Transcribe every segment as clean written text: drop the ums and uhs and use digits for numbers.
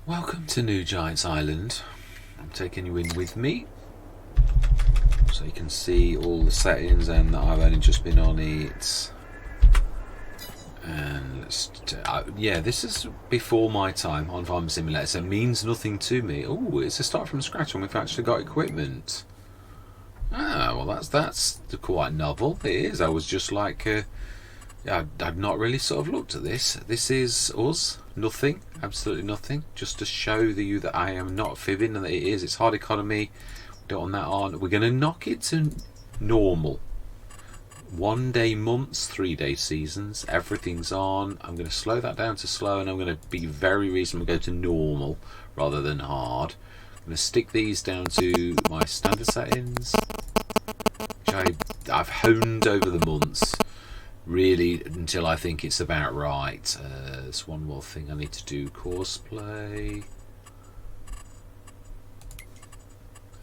Welcome to New Giants Island. I'm taking you in with me so you can see all the settings and that I've only just been on it. And yeah, this is before my time on Farm Simulator, so it means nothing to me. Oh, it's a start from scratch and we've actually got equipment. Ah, well that's quite novel. It is. I was just like, I've not really sort of looked at this. This is us. Nothing. Absolutely nothing. Just to show you that I am not fibbing and that it is. It's hard economy. Don't want that on. We're going to knock it to normal. 1 day months, 3 day seasons. Everything's on. I'm going to slow that down to slow and I'm going to be very reasonable. Go to normal rather than hard. I'm going to stick these down to my standard settings, which I've honed over the months. Really, until I think it's about right. There's one more thing I need to do. Courseplay.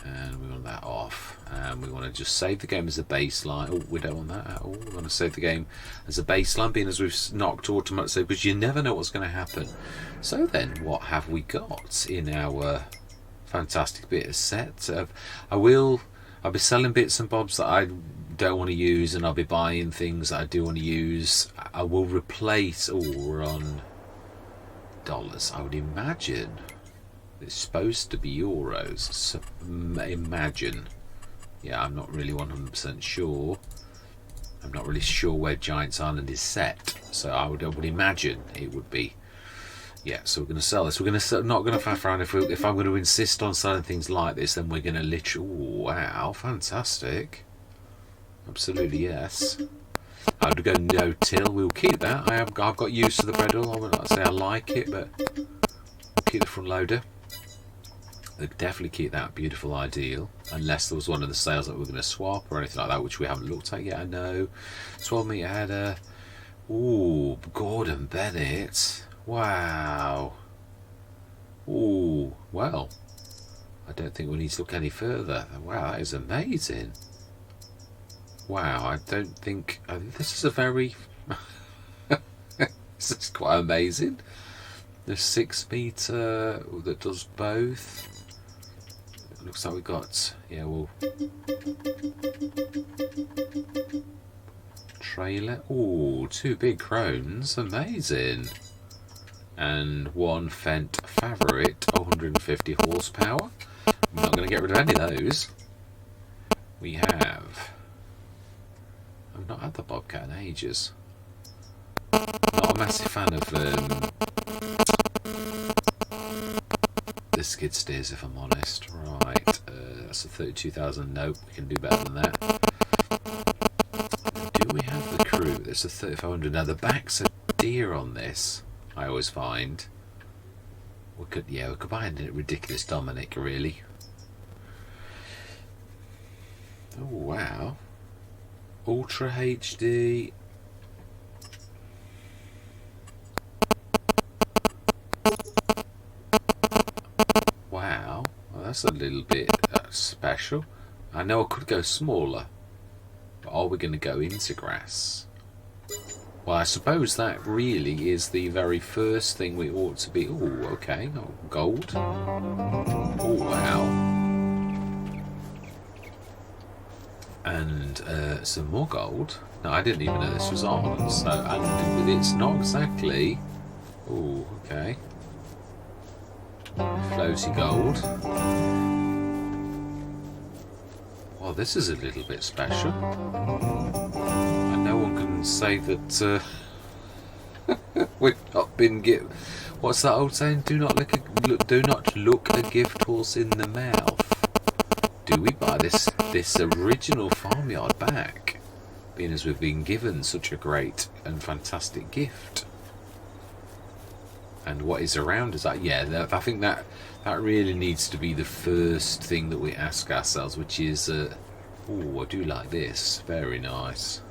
And we want that off. And we want to just save the game as a baseline. Oh, we don't want that at all. We want to save the game as a baseline, being as we've knocked automatic save, because you never know what's going to happen. So then, what have we got in our fantastic bit of set? I'll be selling bits and bobs that I don't want to use, and I'll be buying things that I do want to use. I will replace. Oh, we're on dollars. I would imagine it's supposed to be euros. So imagine. Yeah, I'm not really 100% sure. I'm not really sure where Giants Island is set, so I would imagine it would be. Yeah, so we're going to sell this. We're going to not going to faff around. If I'm going to insist on selling things like this, then we're going to literally. Oh, wow, fantastic! Absolutely yes. I would go no till. We'll keep that. I've got used to the pedal. I would not say I like it, but we'll keep the front loader. We'll definitely keep that beautiful ideal, unless there was one of the sales that we're going to swap or anything like that, which we haven't looked at yet. I know. 12 meter header. Ooh, Gordon Bennett. Wow. Ooh, well, I don't think we need to look any further. Wow, that is amazing. Wow, I think this is a very this is quite amazing. The 6 meter that does both. It looks like we got, yeah, well, trailer. Ooh, 2 big crones, amazing. And 1 Fendt Favorite, 150 horsepower. I'm not going to get rid of any of those. We have. I've not had the Bobcat in ages. Not a massive fan of the skid steers, if I'm honest. Right, that's a 32,000. Nope, we can do better than that. Do we have the crew? There's a 3,500. Now the back's a deer on this. I always find we could buy a ridiculous Dominic, really. Oh wow, Ultra HD. Wow, well, that's a little bit special. I know I could go smaller, but are we going to go into grass? Well, I suppose that really is the very first thing we ought to be. Oh, okay. Oh, gold. Oh, wow. And some more gold. No, I didn't even know this was on. So, and it's not exactly. Oh, okay. Floaty gold. Well, this is a little bit special. No one can say that we've not been given. What's that old saying? Do not look a gift horse in the mouth. Do we buy this original farmyard back, being as we've been given such a great and fantastic gift? And what is around us? Yeah, I think that really needs to be the first thing that we ask ourselves, which is, oh, I do like this. Very nice.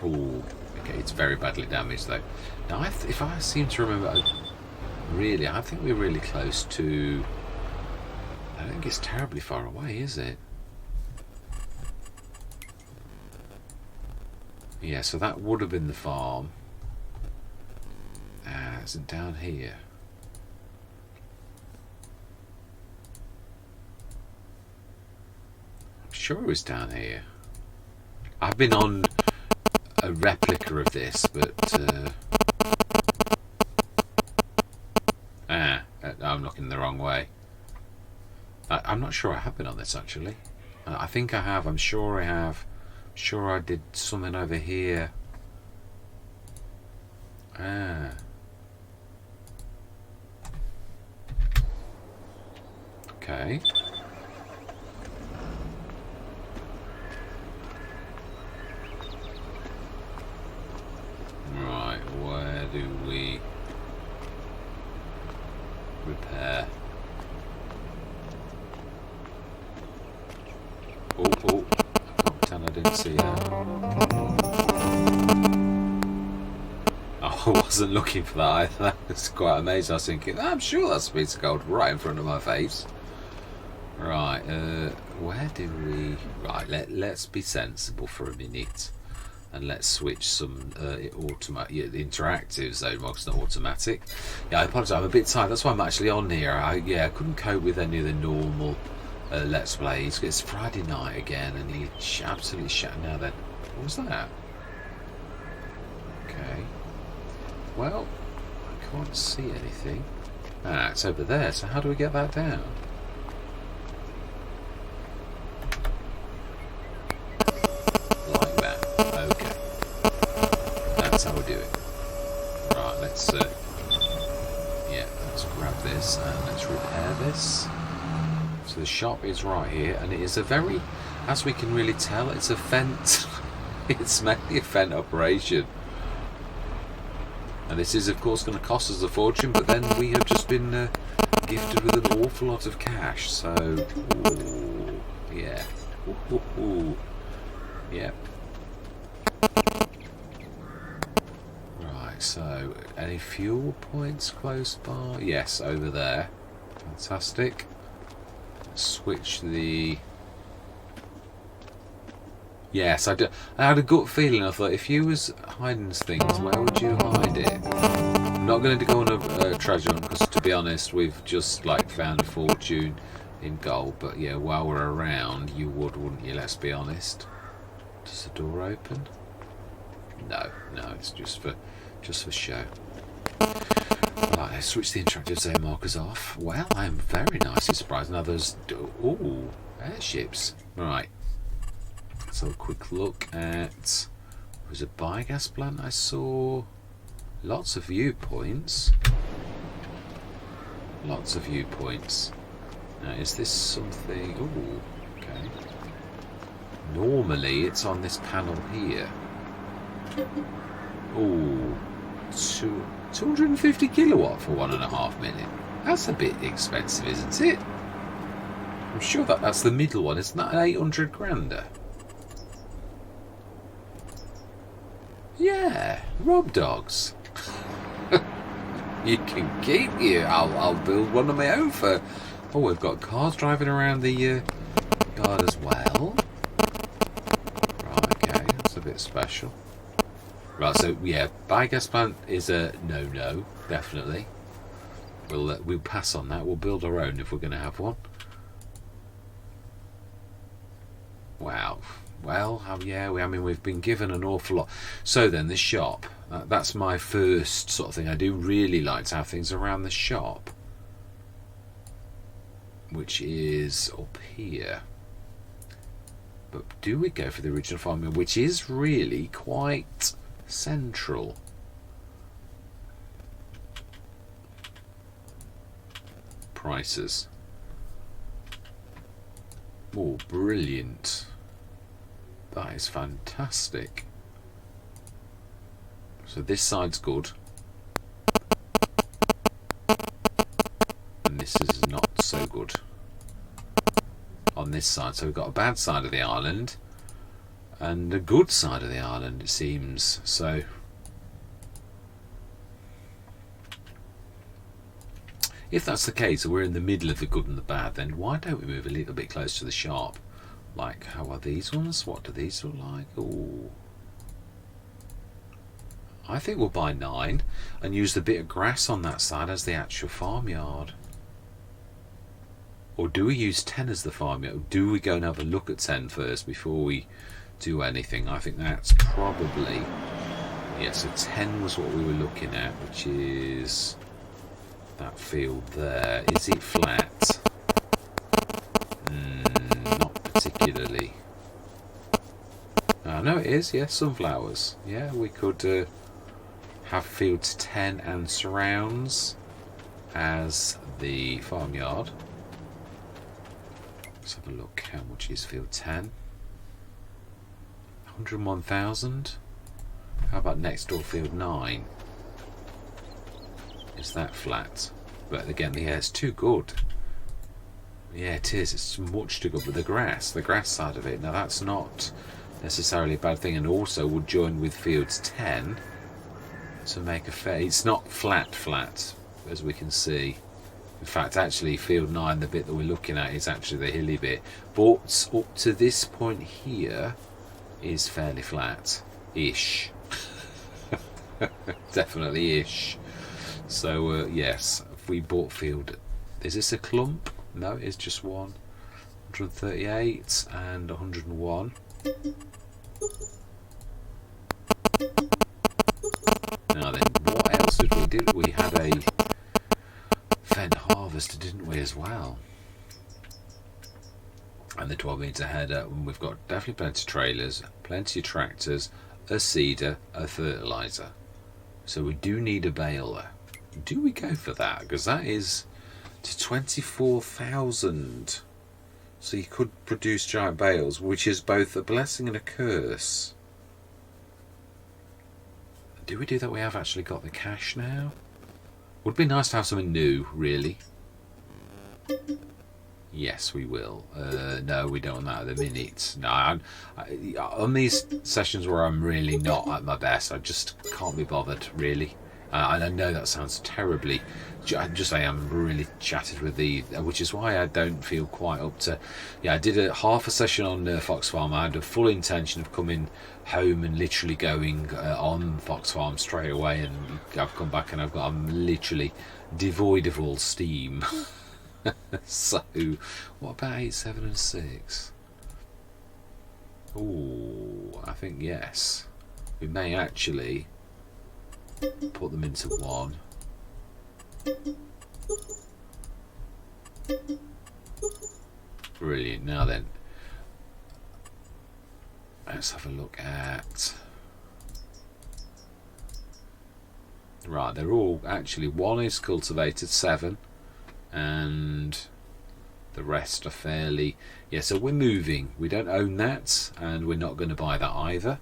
Oh, okay, it's very badly damaged though. Now, if I seem to remember, really, I think we're really close to. I don't think it's terribly far away, is it? Yeah, so that would have been the farm. Is it down here? Sure it was down here. I've been on a replica of this, but I'm looking the wrong way. I'm not sure I have been on this actually. I think I have. I'm sure I have. I'm sure I did something over here. Okay. Right, where do we repair? Oh, I can't pretend I didn't see her. Oh, I wasn't looking for that either. That was quite amazing. I was thinking, I'm sure that's a piece of gold right in front of my face. Right, where do we... Right, let's be sensible for a minute. And let's switch some automatic, interactive zone box, not automatic. Yeah, I apologise, I'm a bit tired. That's why I'm actually on here. I couldn't cope with any of the normal Let's Plays. It's Friday night again, and he absolutely shat. Now then, what was that? Okay. Well, I can't see anything. Ah, it's over there. So how do we get that down? How we do it. Right, let's grab this and let's repair this. So the shop is right here, and it is a very, as we can really tell, it's a Fent. It's mainly a Fent operation, and this is of course going to cost us a fortune. But then we have just been gifted with an awful lot of cash. So, ooh, yeah, yeah. So, any fuel points close by? Yes, over there. Fantastic. Switch the... Yes, I had a gut feeling. I thought, if you was hiding things, where would you hide it? I'm not going to go on a treasure hunt, because to be honest, we've just found a fortune in gold. But yeah, while we're around, you would, wouldn't you? Let's be honest. Does the door open? No, it's just for show. Right, let's switch the interactive zone markers off. Well, I'm very nicely surprised. Now there's... Ooh, airships. Right. Let's have a quick look at... There's a biogas plant I saw. Lots of viewpoints. Lots of viewpoints. Now, is this something... Ooh, okay. Normally, it's on this panel here. Ooh. 250 kilowatt for 1.5 minute. That's a bit expensive, isn't it? I'm sure that's the middle one. Isn't that an 800 grander? Yeah, Rob Dogs. You can keep you. I'll build one of my own for... Oh, we've got cars driving around the yard as well. Right, okay, that's a bit special. Right, so yeah, biogas plant is a no-no, definitely. We'll pass on that. We'll build our own if we're going to have one. Wow. Well, we've been given an awful lot. So then, the shop. That's my first sort of thing. I do really like to have things around the shop, which is up here. But do we go for the original farming, which is really quite central? Prices. Oh, brilliant. That is fantastic. So this side's good. And this is not so good. On this side. So we've got a bad side of the island and a good side of the island, it seems. So if that's the case, we're in the middle of the good and the bad, then why don't we move a little bit closer to the shop? Like, how are these ones? What do these look like? Ooh. I think we'll buy 9 and use the bit of grass on that side as the actual farmyard. Or do we use 10 as the farmyard? Do we go and have a look at 10 first before we do anything? I think that's probably... Yeah, so 10 was what we were looking at, which is that field there. Is it flat? Not particularly. No, it is. Yeah, sunflowers. Yeah, we could have fields 10 and surrounds as the farmyard. Let's have a look. How much is field 10? 101,000. How about next door field 9? Is that flat? But again, yeah, it's too good. Yeah, it is. It's much too good. But the grass side of it, now that's not necessarily a bad thing, and also would join with fields 10 to make a fair... It's not flat, as we can see. In fact, actually, field 9, the bit that we're looking at, is actually the hilly bit. But up to this point here is fairly flat-ish. Definitely ish. So yes, if we bought field, is this a clump? No, it's just one. 138 and 101. Now then, what else did we do? We had a Fendt harvester, didn't we, as well? And the 12-metre header. We've got definitely plenty of trailers, plenty of tractors, a seeder, a fertiliser. So we do need a baler. Do we go for that? Because that is to 24,000. So you could produce giant bales, which is both a blessing and a curse. Do we do that? We have actually got the cash now. Would be nice to have something new, really. Yes, we will. No, we don't want that at the minute. No, on these sessions where I'm really not at my best, I just can't be bothered, really. And I know that sounds terribly... I am really chatted with which is why I don't feel quite up to... Yeah, I did half a session on Fox Farm. I had a full intention of coming home and literally going on Fox Farm straight away, and I've come back and I'm literally devoid of all steam. So, what about 8, 7 and 6? Oh, I think yes. We may actually put them into one. Brilliant. Now then, let's have a look at... Right, they're all actually... One is cultivated, 7. And the rest are fairly... Yeah, so we're moving. We don't own that, and we're not going to buy that either.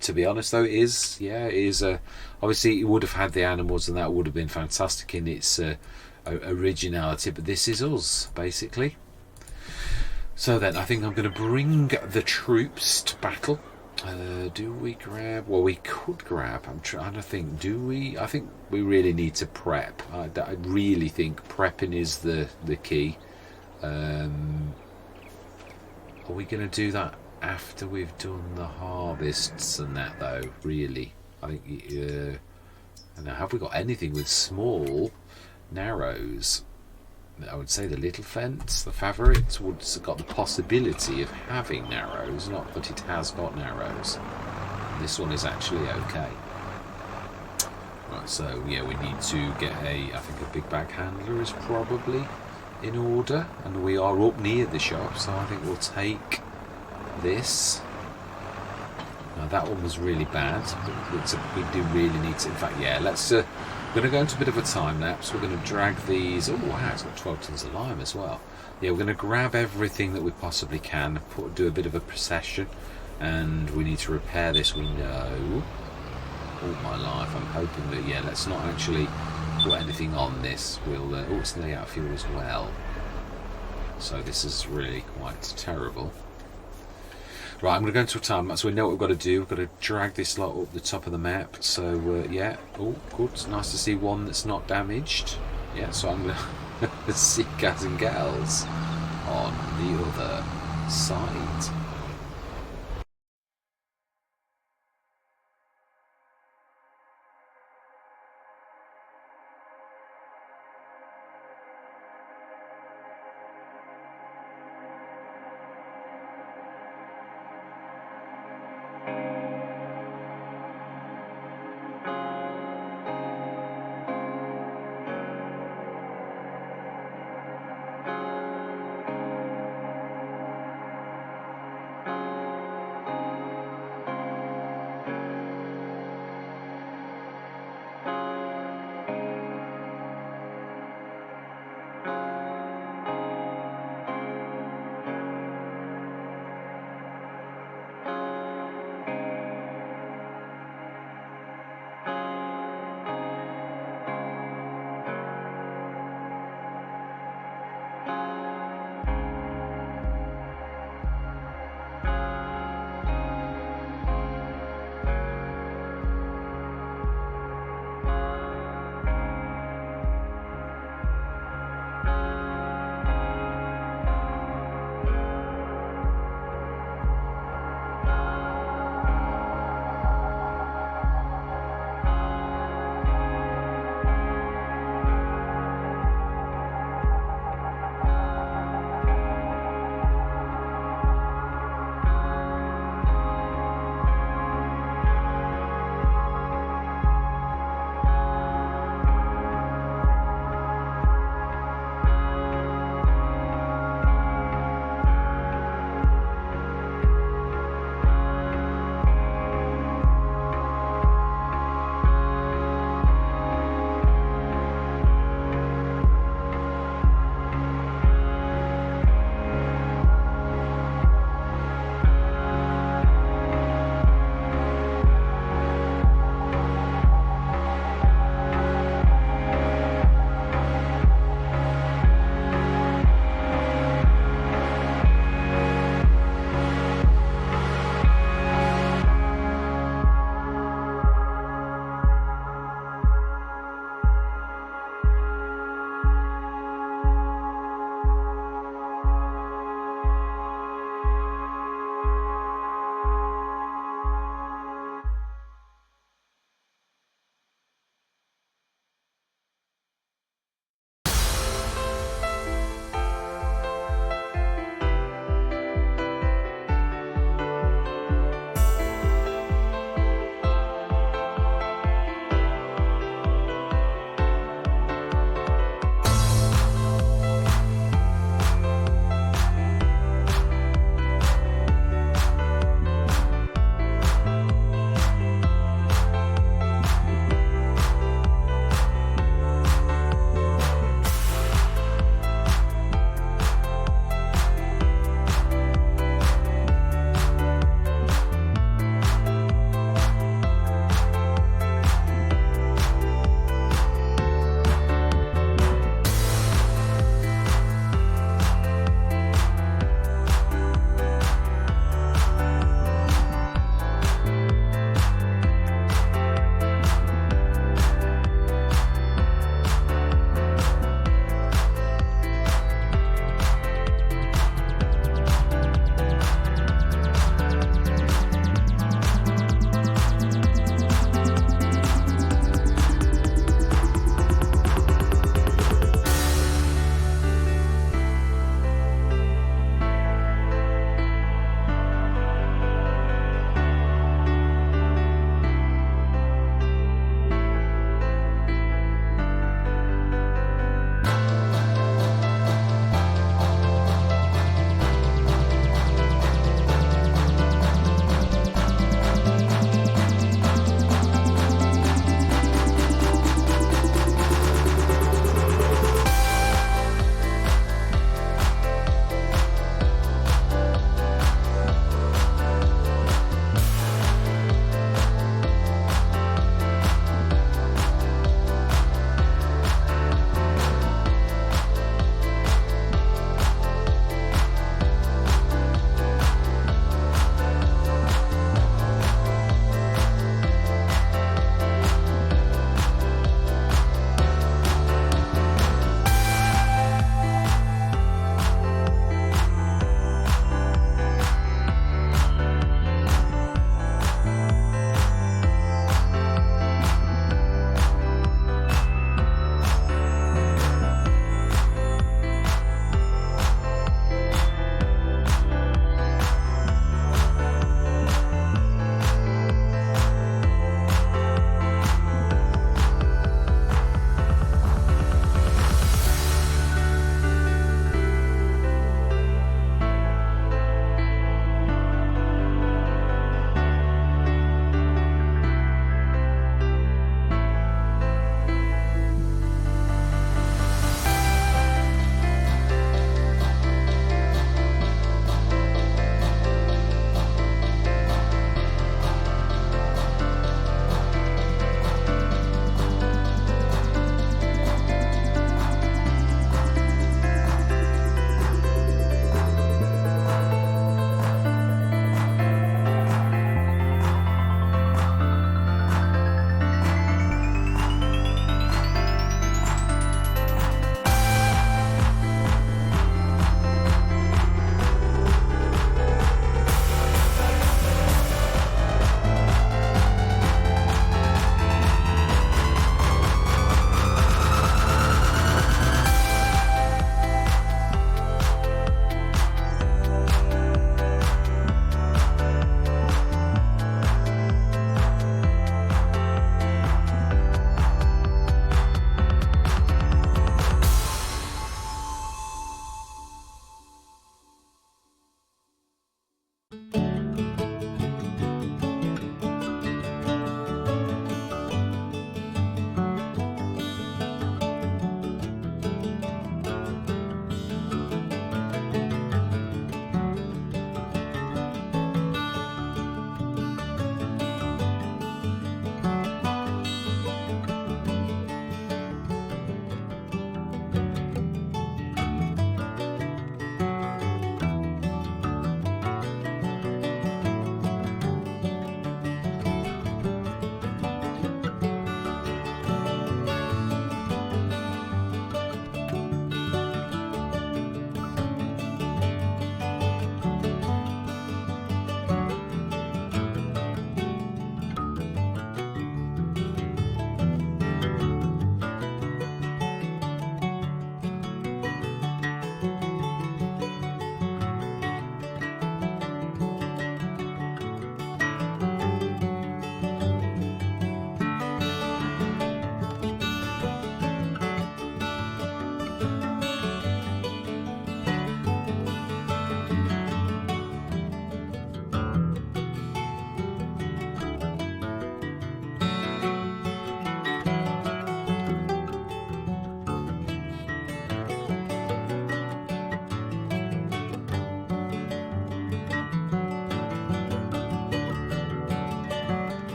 To be honest, though, it is... Yeah, it is a... Obviously, it would have had the animals, and that would have been fantastic in its originality, but this is us, basically. So then, I think I'm going to bring the troops to battle. Do we grab... Well, we could grab... I'm trying to think. Do we... I think we really need to prep. I really think prepping is the key. Are we going to do that after we've done the harvests and that, though? Really? I think... now, have we got anything with small narrows? I would say the little fence, the favourite, would have got the possibility of having narrows, not that it has got narrows. This one is actually okay. Right, so yeah, we need to get I think a big bag handler is probably in order, and we are up near the shop, so I think we'll take this. Now that one was really bad, but we do really need to, in fact, yeah, let's... we're going to go into a bit of a time lapse. We're going to drag these... Oh wow, it's got 12 tons of lime as well. Yeah, we're going to grab everything that we possibly can, do a bit of a procession, and we need to repair this, we know. All my life, I'm hoping that, yeah, let's not actually put anything on this. We'll... oh, it's nearly out of fuel as well. So this is really quite terrible. Right, I'm going to go into a time lapse, so we know what we've got to do. We've got to drag this lot up the top of the map. So, yeah. Oh, good. It's nice to see one that's not damaged. Yeah, so I'm going to see guys and gals on the other side.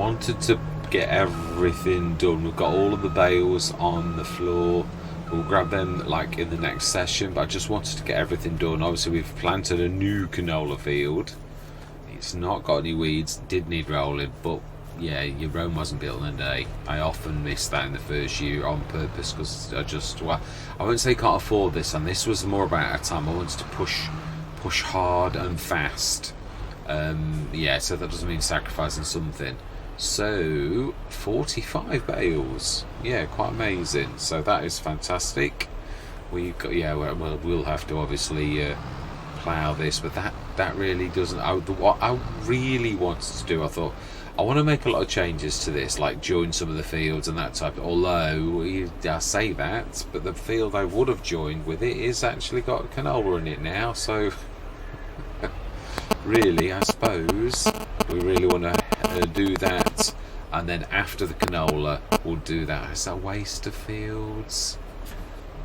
wanted to get everything done. We've got all of the bales on the floor. We'll grab them like in the next session, but I just wanted to get everything done. Obviously we've planted a new canola field. It's not got any weeds, did need rolling, but yeah, your Rome wasn't built in a day. I often miss that in the first year on purpose, because I just, well, I wouldn't say can't afford this, and this was more about a time I wanted to push hard and fast. Yeah, so that doesn't mean sacrificing something. So 45 bales, yeah, quite amazing. So that is fantastic. We've got, yeah, we'll have to obviously plough this, but that really doesn't. What I really wanted to do, I thought I want to make a lot of changes to this, like join some of the fields and that type. Although I say that, but the field I would have joined with it is actually got canola in it now. So really, I suppose we really want to do that, and then after the canola we'll do that. Is that a waste of fields?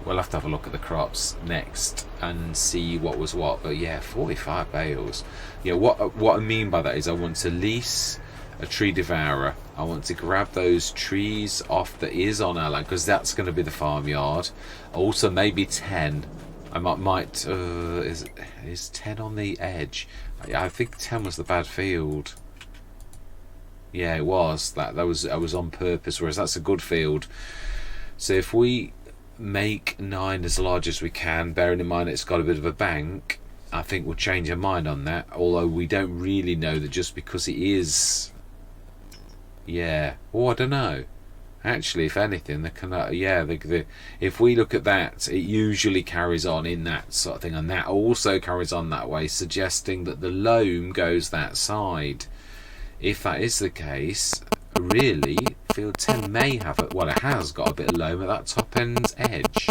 We'll have to have a look at the crops next and see what was what. But yeah, 45 bales. Yeah, what I mean by that is I want to lease a tree devourer. I want to grab those trees off that is on our land, because that's going to be the farmyard. Also maybe 10. I might is 10 on the edge? I think 10 was the bad field. Yeah, it was. That was on purpose, whereas that's a good field. So if we make 9 as large as we can, bearing in mind it's got a bit of a bank, I think we'll change our mind on that. Although we don't really know that just because it is. Yeah. Oh, I don't know. Actually, if anything, if we look at that, it usually carries on in that sort of thing, and that also carries on that way, suggesting that the loam goes that side. If that is the case, really, field 10 may have it. Well, it has got a bit of loam at that top end edge.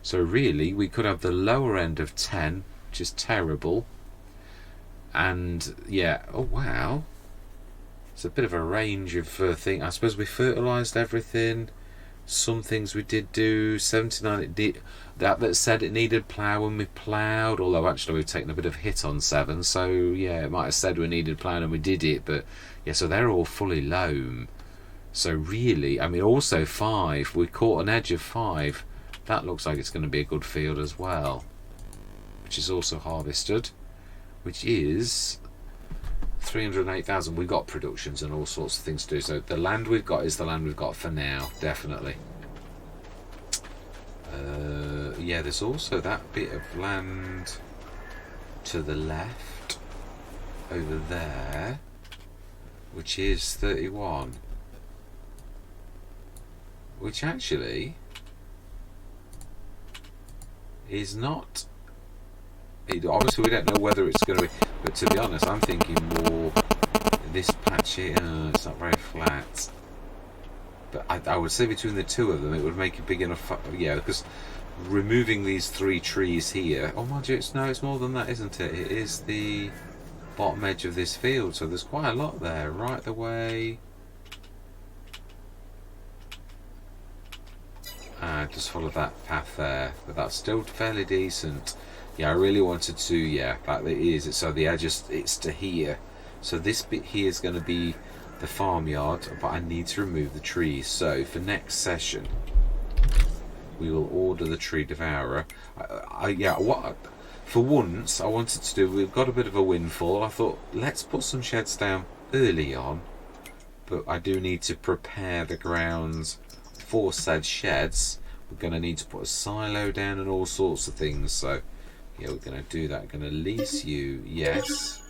So really, we could have the lower end of 10, which is terrible. And yeah, oh wow. It's a bit of a range of things. I suppose we fertilised everything. Some things we did do. 79 it did. That said it needed ploughing, we ploughed. Although actually we've taken a bit of hit on 7. So yeah, it might have said we needed ploughing and we did it. But yeah, so they're all fully loam. So really, I mean, also 5. We caught an edge of 5. That looks like it's going to be a good field as well. Which is also harvested. Which is 308,000. We've got productions and all sorts of things to do. So the land we've got is the land we've got for now, definitely. Yeah, there's also that bit of land to the left over there, which is 31. Which actually is not. Obviously, we don't know whether it's going to be, but to be honest, I'm thinking more this patch here. It's not very flat, but I would say between the two of them, it would make a big enough. Yeah, because removing these 3 trees here. Oh my God, it's more than that, isn't it? It is the bottom edge of this field, so there's quite a lot there, right the way. Just follow that path there, but that's still fairly decent. Yeah, I really wanted to, yeah, that it is. So the edge it's to here. So this bit here is going to be the farmyard, but I need to remove the trees. So for next session, we will order the tree devourer. For once I wanted to do, we've got a bit of a windfall. I thought, let's put some sheds down early on, but I do need to prepare the grounds for said sheds. We're going to need to put a silo down and all sorts of things. So yeah, we're going to do that. Going to lease you, yes.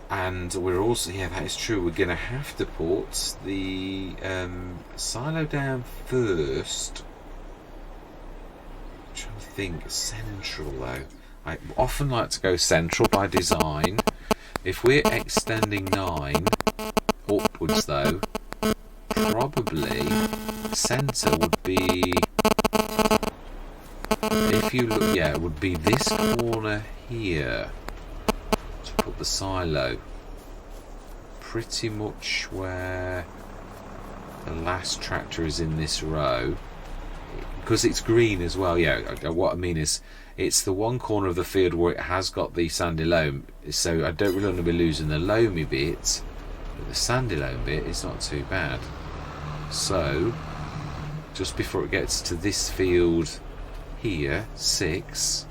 And we're also, yeah, that is true. We're going to have to put the silo down first. I'm trying to think, central though. I often like to go central by design. If we're extending 9 upwards though, probably centre would be, if you look, yeah, it would be this corner here to put the silo, pretty much where the last tractor is in this row, because it's green as well. Yeah, what I mean is it's the one corner of the field where it has got the sandy loam, so I don't really want to be losing the loamy bit. But the sandy loam bit is not too bad. So, just before it gets to this field here, 6,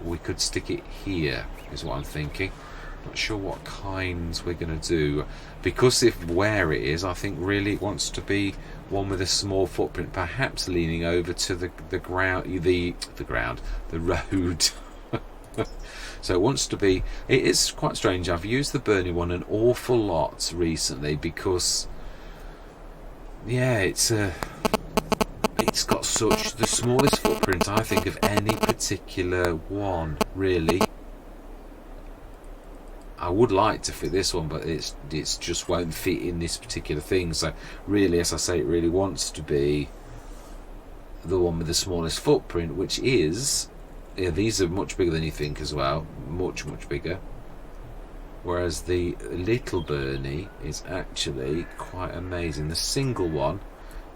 we could stick it here, is what I'm thinking. Not sure what kinds we're going to do, because if where it is, I think really it wants to be one with a small footprint, perhaps leaning over to the road. So it wants to be. It is quite strange. I've used the Bernie one an awful lot recently because, yeah, it's got such the smallest footprint I think of any particular one, really. I would like to fit this one, but it's just won't fit in this particular thing. So really, as I say, it really wants to be the one with the smallest footprint, which is, yeah, these are much bigger than you think as well, much bigger. Whereas the little Bernie is actually quite amazing. The single one,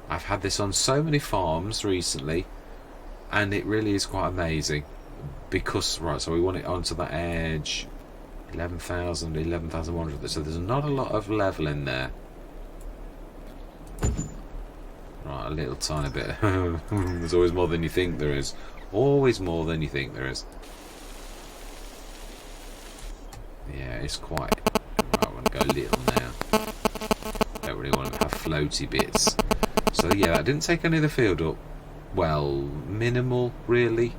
I've had this on so many farms recently, and it really is quite amazing. Because, right, so we want it onto that edge, 11,000, 11,100. So there's not a lot of level in there. Right, a little tiny bit. There's always more than you think there is. Always more than you think there is. Yeah, it's quite. Right, I'm going to go little now. Don't really want to have floaty bits. So yeah, that didn't take any of the field up. Well, minimal, really.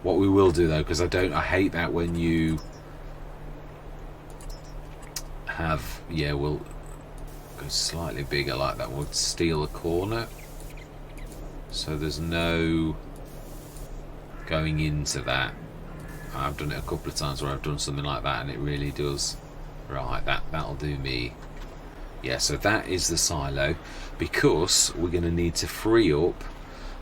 What we will do though, because I hate that when you have, yeah, we'll go slightly bigger like that. We'll steal a corner, so there's no going into that. I've done it a couple of times where I've done something like that and it really does. Right, that'll do me. Yeah, so that is the silo, because we're going to need to free up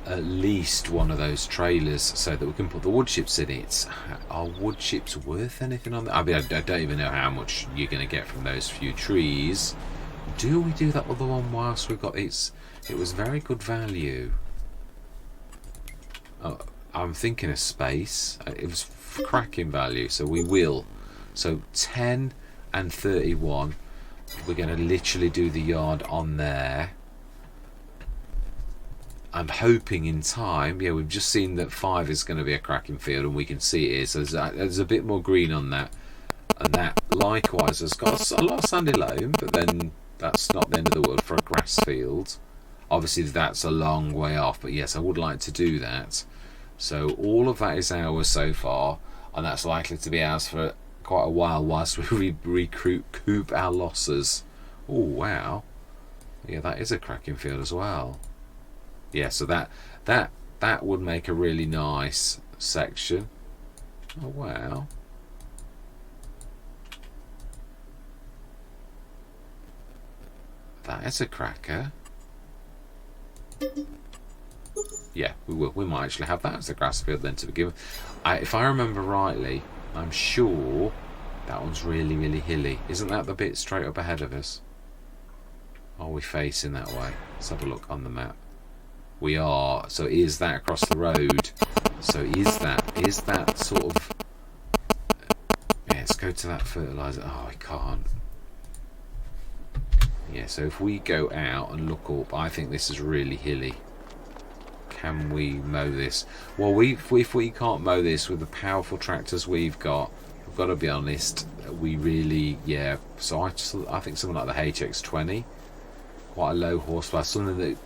at least one of those trailers so that we can put the wood chips in it. Are wood chips worth anything on that? I mean, I don't even know how much you're going to get from those few trees. Do we do that other one whilst we've got it? It was very good value. Oh, I'm thinking of space. It was cracking value, so we will. So 10 and 31. We're going to literally do the yard on there. I'm hoping in time, yeah, we've just seen that 5 is going to be a cracking field, and we can see it is. So there's a bit more green on that. And that likewise has got a lot of sandy loam, but then that's not the end of the world for a grass field. Obviously that's a long way off, but yes, I would like to do that. So all of that is ours so far, and that's likely to be ours for quite a while whilst we recoup our losses. Oh wow, yeah, that is a cracking field as well. Yeah, so that would make a really nice section. Oh wow. That is a cracker. Yeah, we will. We might actually have that as a grass field then to begin with. If I remember rightly, I'm sure that one's really hilly. Isn't that the bit straight up ahead of us? Are we facing that way? Let's have a look on the map. We are. So is that across the road? So is that sort of... Yeah, let's go to that fertiliser. Oh, I can't. Yeah, so if we go out and look up, I think this is really hilly. Can we mow this? Well, if we can't mow this with the powerful tractors we've got to be honest, we really, yeah. So I think something like the HX20, quite a low horsepower, something that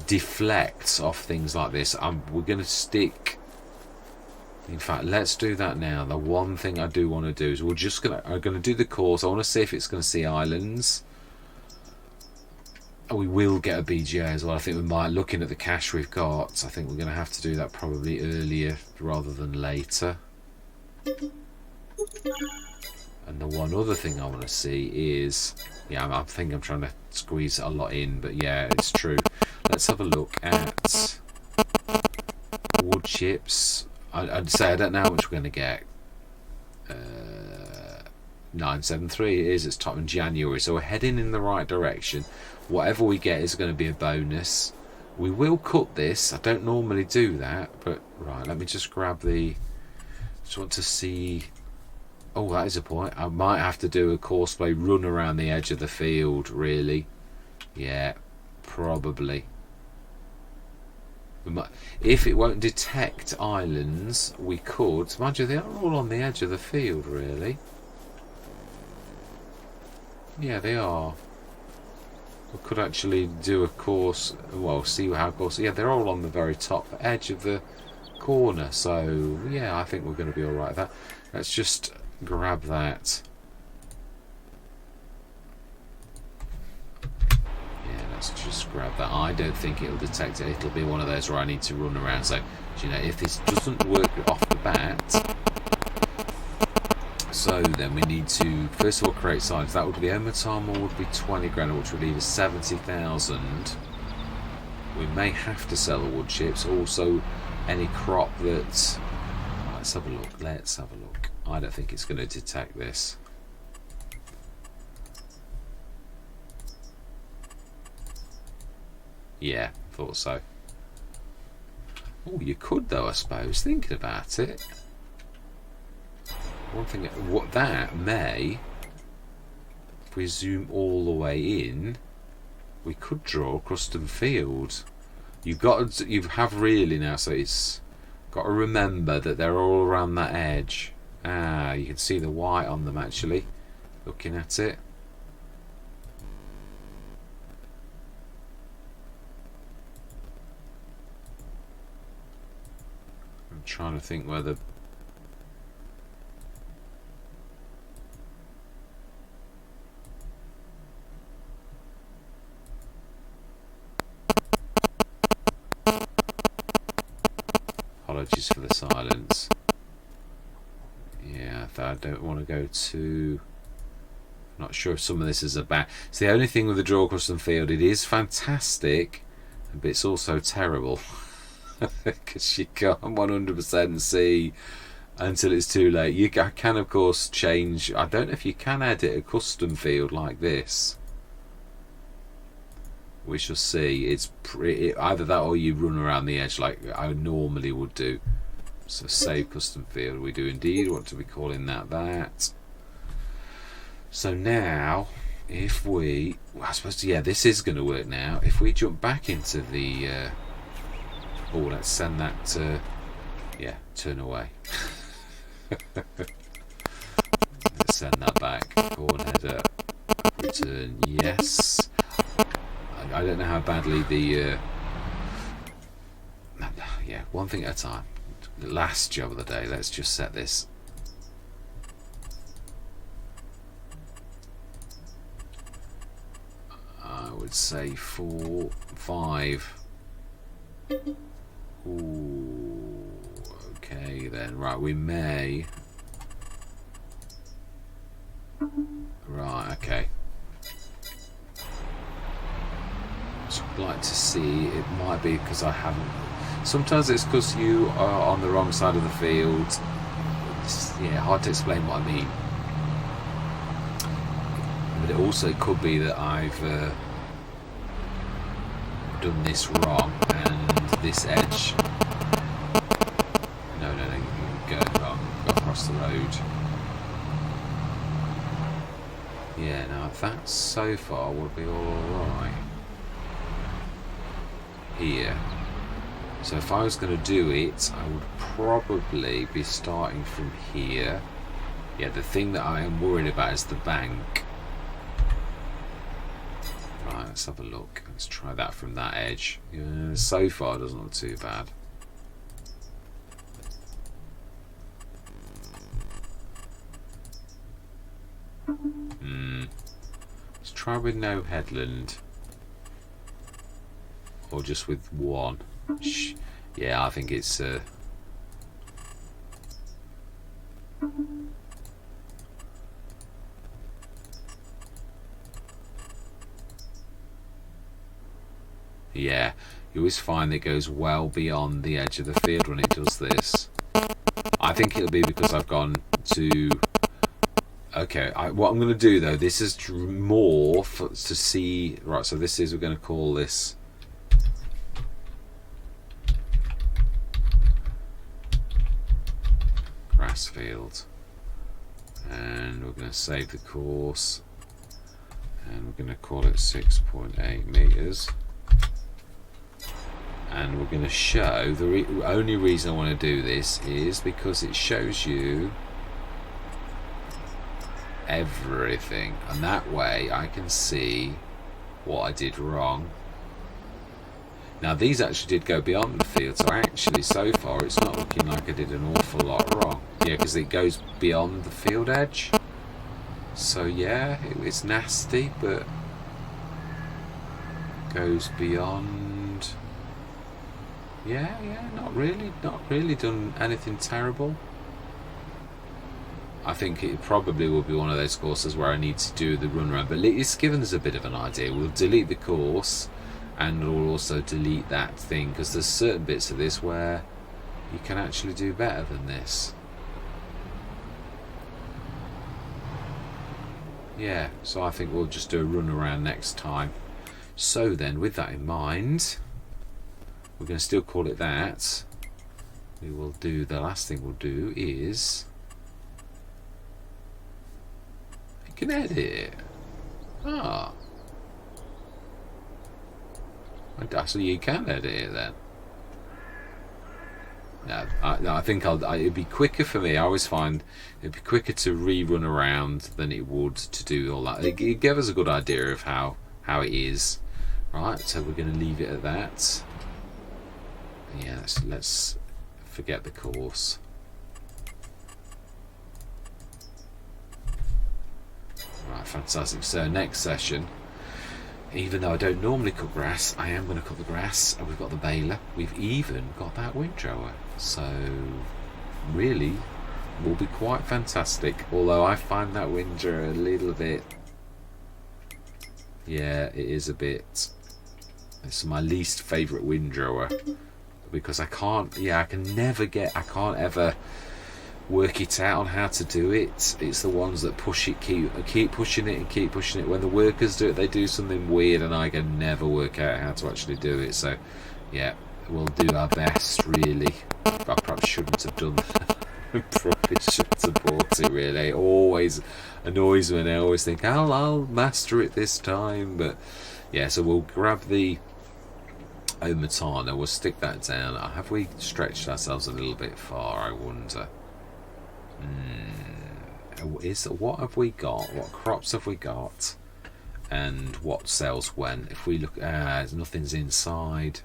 deflects off things like this. We're going to stick. In fact, let's do that now. The one thing I do want to do is I'm going to do the course. I want to see if it's going to see islands. We will get a BGA as well. I think we might, looking at the cash we've got, I think we're going to have to do that probably earlier rather than later. And the one other thing I want to see is, yeah, I think I'm trying to squeeze a lot in, but yeah, it's true. Let's have a look at wood chips. I'd say I don't know how much we're going to get. 973 it is. It's top in January, so we're heading in the right direction. Whatever we get is going to be a bonus. We will cut this. I don't normally do that, but right, let me just grab the... Just want to see Oh, that is a point. I might have to do a courseplay run around the edge of the field, really. Yeah, probably. We might, if it won't detect islands, we could. Mind you, they are all on the edge of the field, really. Yeah, they are. We could actually do a course. Well, see how course. Yeah, they're all on the very top edge of the corner. So yeah, I think we're going to be all right with that. Let's just grab that. Yeah, let's just grab that. I don't think it'll detect it. It'll be one of those where I need to run around. So, you know, if this doesn't work off the bat, so then we need to first of all create signs. That would be Omatama would be 20 grand, which would leave us 70,000. We may have to sell the wood chips. Also, any crop that. Let's have a look. Let's have a look. I don't think it's going to detect this. Yeah, thought so. Oh, you could though, I suppose. Thinking about it. One thing, what that may, if we zoom all the way in, we could draw a custom field. You have really now, so it's got to remember that they're all around that edge. Ah, you can see the white on them actually. Looking at it. I'm trying to think whether. Apologies for the silence. Yeah, I don't want to go too. Not sure if some of this is about. It's the only thing with the draw custom field. It is fantastic, but it's also terrible because you can't 100% see until it's too late. You can, of course, change. I don't know if you can edit a custom field like this. We shall see. It's either that or you run around the edge like I normally would do. So save custom field. We do indeed want to be calling that. So now, if we, well, I suppose, yeah, this is going to work now. If we jump back into the, oh, let's send that. Yeah, turn away. Let's send that back. Corn header. Return yes. I don't know how badly the yeah, one thing at a time. The last job of the day. Let's just set this. I would say 4, 5. Ooh, okay then. Right, we may. Right, okay. So I'd like to see, it might be because I haven't. Sometimes it's because you are on the wrong side of the field. It's, yeah, hard to explain what I mean. But it also could be that I've done this wrong and this edge. No, you're going wrong. Go across the road. Yeah, now that so far would be alright. Here. So if I was going to do it, I would probably be starting from here. Yeah, the thing that I am worried about is the bank. Right, let's have a look. Let's try that from that edge. Yeah, so far it doesn't look too bad. Let's try with no headland. Or just with one. Yeah, I think it's yeah, you always find it goes well beyond the edge of the field when it does this. I think it'll be because I've gone to. Okay, what I'm going to do though, this is more to see. Right, so this is, we're going to call this. Grass field. and we're going to save the course, and we're going to call it 6.8 meters. And we're going to show, the only reason I want to do this is because it shows you everything, and that way I can see what I did wrong. Now these actually did go beyond the field, so actually so far it's not looking like I did an awful lot wrong. Yeah, because it goes beyond the field edge. So yeah, it's nasty, but goes beyond. Yeah, not really done anything terrible. I think it probably will be one of those courses where I need to do the run around, but it's given us a bit of an idea. We'll delete the course, and we'll also delete that thing, because there's certain bits of this where you can actually do better than this. Yeah, so I think we'll just do a run around next time. So then, with that in mind, we're going to still call it that. We will do, the last thing we'll do is, you can edit it. Ah. So you can edit it then. Yeah, I think it'd be quicker for me. I always find it'd be quicker to rerun around than it would to do all that. It gave us a good idea of how it is. Right, so we're going to leave it at that. Yeah, let's forget the course. Right, fantastic. So next session, even though I don't normally cut grass, I am going to cut the grass, and we've got the baler. We've even got that windrower. So really will be quite fantastic. Although I find that windrower a little bit, yeah, it is a bit, it's my least favourite windrower, because I can't ever work it out on how to do it. It's the ones that push it, keep pushing it and keep pushing it. When the workers do it, they do something weird, and I can never work out how to actually do it. So yeah, we'll do our best, really. I perhaps shouldn't have done that. Probably shouldn't have bought it, really. It always annoys me, and I always think I'll master it this time. But yeah, so we'll grab the Omatana, we'll stick that down. Have we stretched ourselves a little bit far, I wonder? What have we got? What crops have we got? And what cells when? If we look, nothing's inside.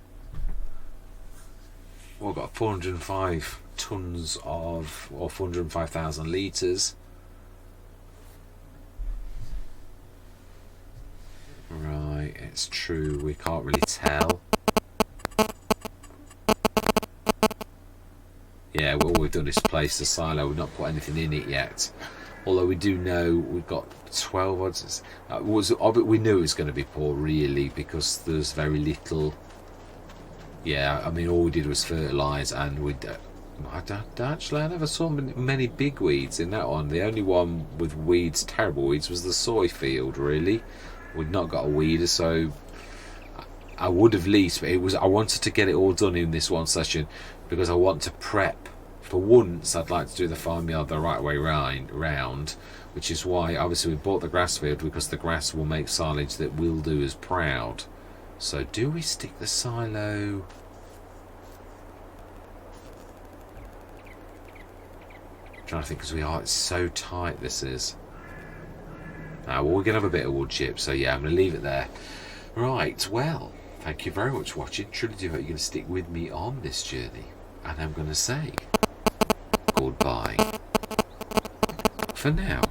We've got 405 tons of, or 405,000 litres. Right, it's true, we can't really tell. Yeah, well, all we've done is place the silo. We've not put anything in it yet. Although we do know we've got 12 odds. We knew it was going to be poor, really, because there's very little. Yeah, I mean, all we did was fertilise, and I never saw many big weeds in that one. The only one with weeds, terrible weeds, was the soy field, really. We'd not got a weeder, so I would have leased, but I wanted to get it all done in this one session, because I want to prep. For once, I'd like to do the farmyard the right way round, which is why obviously we bought the grass field, because the grass will make silage that will do us proud. So do we stick the silo? I'm trying to think, because it's so tight, this is. Well, we're going to have a bit of wood chip, so yeah, I'm going to leave it there. Right, well, thank you very much for watching. Truly do hope you're going to stick with me on this journey. And I'm going to say goodbye for now.